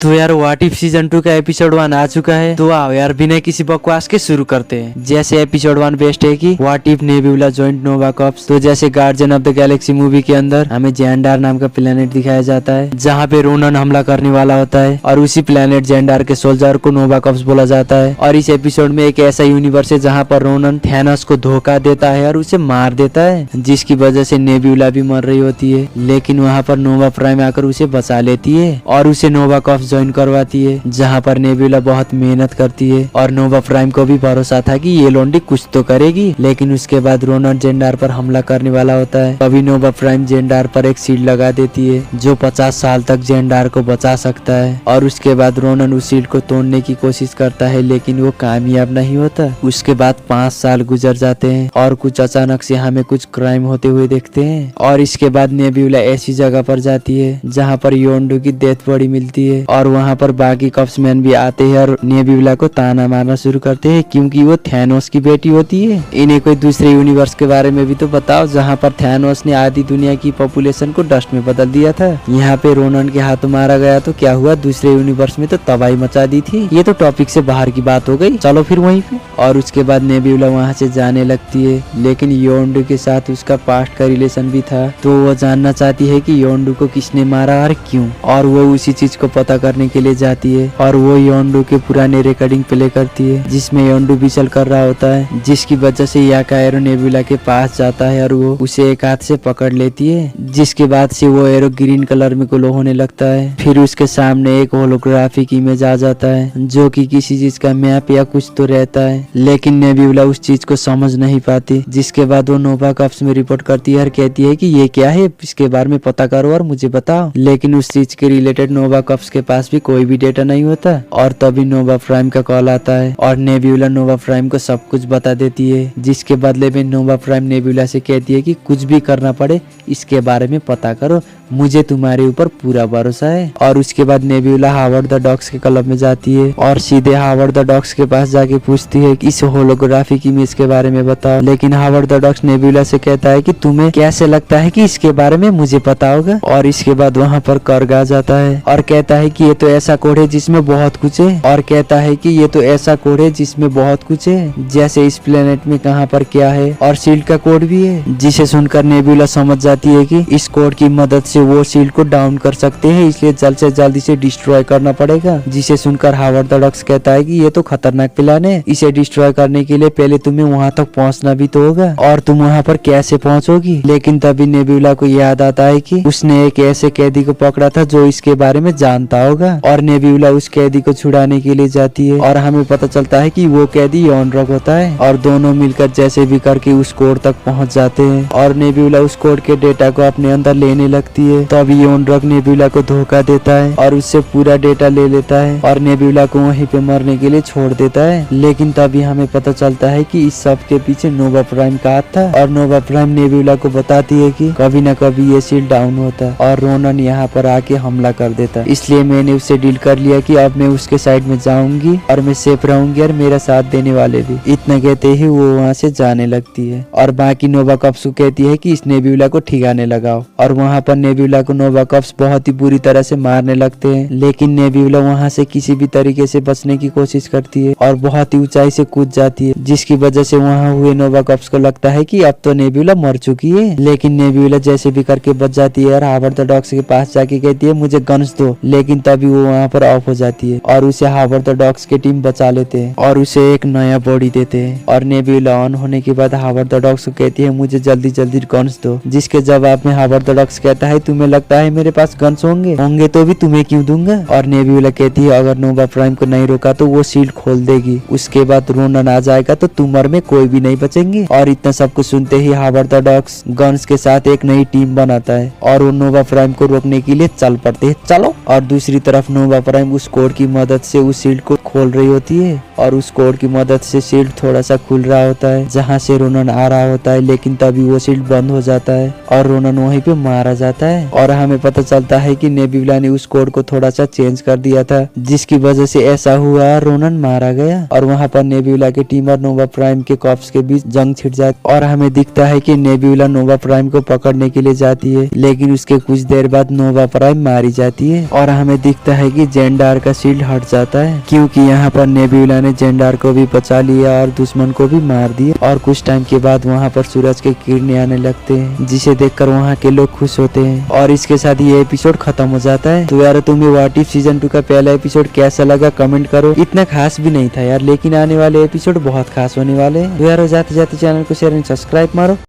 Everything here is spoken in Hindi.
तो यार व्हाट इफ सीजन 2 का एपिसोड 1 आ चुका है। तो आओ यार बिना किसी बकवास के शुरू करते हैं। जैसे एपिसोड 1 बेस्ट है कि what if nebula joint Nova corps. तो जैसे guardian of the Galaxy movie के अंदर हमें जेंडार नाम का प्लेनेट दिखाया जाता है जहाँ पे रोनन हमला करने वाला होता है और उसी प्लेनेट जेंडार के सोल्जर को नोवा कॉर्प्स बोला जाता है। और इस एपिसोड में एक ऐसा यूनिवर्स है जहाँ पर रोनन थैनोस को धोखा देता है और उसे मार देता है, जिसकी वजह से नेबुला भी मर रही होती है। लेकिन वहाँ पर नोवा प्राइम आकर उसे बचा लेती है और उसे नोवा कॉर्प्स ज्वाइन करवाती है, जहाँ पर नेबुला बहुत मेहनत करती है और नोवा प्राइम को भी भरोसा था कि ये लोंडी कुछ तो करेगी। लेकिन उसके बाद रोनन जेंडार पर हमला करने वाला होता है। तभी नोवा प्राइम जेंडार पर एक शील्ड लगा देती है जो 50 साल तक जेंडार को बचा सकता है। और उसके बाद रोनन उस शील्ड को तोड़ने की कोशिश करता है लेकिन वो कामयाब नहीं होता। उसके बाद 5 साल गुजर जाते हैं और कुछ अचानक से हमें कुछ क्राइम होते हुए देखते हैं। और इसके बाद नेबुला ऐसी जगह पर जाती है जहाँ पर योंडू की डेथ बॉडी मिलती है और वहाँ पर बाकी कॉर्प्समैन भी आते हैं और नेबुला को ताना मारना शुरू करते हैं क्योंकि वो थैनोस की बेटी होती है। इन्हें कोई दूसरे यूनिवर्स के बारे में भी तो बताओ जहाँ पर थैनोस ने आधी दुनिया की पॉपुलेशन को डस्ट में बदल दिया था। यहाँ पे रोनन के हाथों मारा गया तो क्या हुआ, दूसरे यूनिवर्स में तो तबाही मचा दी थी। ये तो टॉपिक से बाहर की बात हो गई, चलो फिर वहीं पे। और उसके बाद नेबुला वहाँ से जाने लगती है लेकिन योंडू के साथ उसका पास्ट का रिलेशन भी था, तो वो जानना चाहती है कि योंडू को किसने मारा और क्यों। और वो उसी चीज को पता करने के लिए जाती है और वो योंडू के पुराने रिकॉर्डिंग प्ले करती है जिसमें योंडू बिचल कर रहा होता है, जिसकी वजह से याकाएरो नेबुला के पास जाता है और वो उसे एक हाथ से पकड़ लेती है, जिसके बाद से वो एरो ग्रीन कलर में ग्लो होने लगता है। फिर उसके सामने एक होलोग्राफिक इमेज आ जाता है जो कि किसी चीज का मैप या कुछ तो रहता है, लेकिन नेबुला उस चीज को समझ नहीं पाती। जिसके बाद वो नोवा कॉर्प्स में रिपोर्ट करती है और कहती है कि ये क्या है, इसके बारे में पता करो और मुझे बताओ। लेकिन उस चीज के रिलेटेड नोवा कॉर्प्स के पास भी कोई भी डेटा नहीं होता। और तभी नोवा प्राइम का कॉल आता है और नेबुला नोवा प्राइम को सब कुछ बता देती है, जिसके बदले में नोवा प्राइम नेबुला से कहती है कि कुछ भी करना पड़े इसके बारे में पता करो, मुझे तुम्हारे ऊपर पूरा भरोसा है। और उसके बाद नेबुला हावर्ड द डॉग्स के क्लब में जाती है और सीधे हावर्ड द डॉग्स के पास जाके पूछती है कि इस होलोग्राफिक इमेज के बारे में बताओ। लेकिन हावर्ड द डॉग्स नेबुला से कहता है कि तुम्हें कैसे लगता है कि इसके बारे में मुझे पता होगा। और इसके बाद वहाँ पर कर्ग आ जाता है और कहता है कि ये तो ऐसा कोड है जिसमें बहुत कुछ है, और कहता है कि ये तो ऐसा कोड है जिसमें बहुत कुछ है, जैसे इस प्लेनेट में कहाँ पर क्या है और शील्ड का कोड भी है। जिसे सुनकर नेबुला समझ जाती है कि इस कोड की मदद से वो शील्ड को डाउन कर सकते हैं, इसलिए जल्द से जल्द इसे डिस्ट्रॉय करना पड़ेगा। जिसे सुनकर हावर्ड द डॉग्स कहता है कि ये तो खतरनाक प्लान है, इसे डिस्ट्रॉय करने के लिए पहले तुम्हें वहाँ तक पहुँचना भी तो होगा, और तुम वहाँ पर कैसे पहुँचोगी। लेकिन तभी नेबुला को याद आता है कि उसने एक ऐसे कैदी को पकड़ा था जो इसके बारे में जानता होगा, और नेबुला उस कैदी को छुड़ाने के लिए जाती है और हमें पता चलता है कि वो कैदी योनड्रॉग होता है। और दोनों मिलकर जैसे भी करके उस कोड तक पहुंच जाते हैं और नेबुला उस कोड के डेटा को अपने अंदर लेने लगती है। तभी योनड्रॉग नेबुला को धोखा देता है और उससे पूरा डेटा ले लेता है और नेबुला को वहीं पे मरने के लिए छोड़ देता है। लेकिन तभी हमें पता चलता है कि इस सब के पीछे नोवा प्राइम का हाथ था और नोवा प्राइम नेबुला को बताती है कि कभी न कभी ये शील्ड डाउन होता और रोनन यहाँ पर आके हमला कर देता। इसलिए मैंने उससे डील कर लिया कि अब मैं उसके साइड में जाऊंगी और मैं सेफ रहूंगी और मेरा साथ देने वाले भी। इतना कहते ही वो वहाँ से जाने लगती है और बाकी नोवा कॉर्प्स को कहती है कि इस नेबुला को ठिकाने लगाओ। और वहाँ पर नेबुला को नोवा कॉर्प्स बहुत ही बुरी तरह से मारने लगते हैं, लेकिन नेबुला वहाँ से किसी भी तरीके से बचने की कोशिश करती है और बहुत ही ऊंचाई से कूद जाती है, जिसकी वजह से वहाँ हुए नोवा कॉर्प्स को लगता है कि अब तो नेबुला मर चुकी है। लेकिन नेबुला जैसे भी करके बच जाती है और हावर्ड द डॉग्स के पास जाके कहती है मुझे गन्स दो, लेकिन तभी वो वहाँ पर ऑफ हो जाती है और उसे हावर्ड द डॉग्स की टीम बचा लेते हैं और उसे एक नया बॉडी देते हैं। और नेबुला ऑन होने के बाद हावर्ड द डॉग्स को कहती है मुझे जल्दी जल्दी गन्स दो, जिसके जवाब में हावर्ड द डॉग्स कहता है तुम्हें लगता है मेरे पास गन्स होंगे तो भी तुम्हें क्यों दूंगा। और नेबुला कहती है अगर नोवा प्राइम को नहीं रोका तो वो शील्ड खोल देगी, उसके बाद रोनन आ जाएगा तो तुमर में कोई भी नहीं बचेंगे। और इतना सब कुछ सुनते ही हावर्ड द डॉग्स गन्स के साथ एक नई टीम बनाता है और वो नोवा प्राइम को रोकने के लिए चल पड़ते हैं, चलो। और दूसरी तरफ नोवा प्राइम उस कोड की मदद से उस शील्ड को खोल रही होती है और उस कोड की मदद से शील्ड थोड़ा सा खुल रहा होता है जहाँ से रोनन आ रहा होता है, लेकिन तभी वो शील्ड बंद हो जाता है और रोनन वहीं पे मारा जाता है और हमें पता चलता है कि नेबुला ने उस कोड को थोड़ा सा चेंज कर दिया था, जिसकी वजह से ऐसा हुआ रोनन मारा गया। और वहाँ पर नेबुला के टीम और नोवा प्राइम के कॉप्स के बीच जंग छिड़ जाती और हमें दिखता है कि नेबुला नोवा प्राइम को पकड़ने के लिए जाती है, लेकिन उसके कुछ देर बाद नोवा प्राइम मारी जाती है। और हमें दिखता है कि जेंडार का शील्ड हट जाता है, क्योंकि यहाँ पर नेबुला ने जेंडार को भी बचा लिया और दुश्मन को भी मार दिया। और कुछ टाइम के बाद वहाँ पर सूरज के किरणें आने लगते हैं, जिसे देखकर वहाँ के लोग खुश होते हैं। और इसके साथ ये एपिसोड खत्म हो जाता है। तो यार तुम्हें व्हाट इफ सीजन 2 का पहला एपिसोड कैसा लगा कमेंट करो। इतना खास भी नहीं था यार, लेकिन आने वाले एपिसोड बहुत खास होने वाले हैं। तो यार जाते जाते चैनल को शेयर एंड सब्सक्राइब मारो।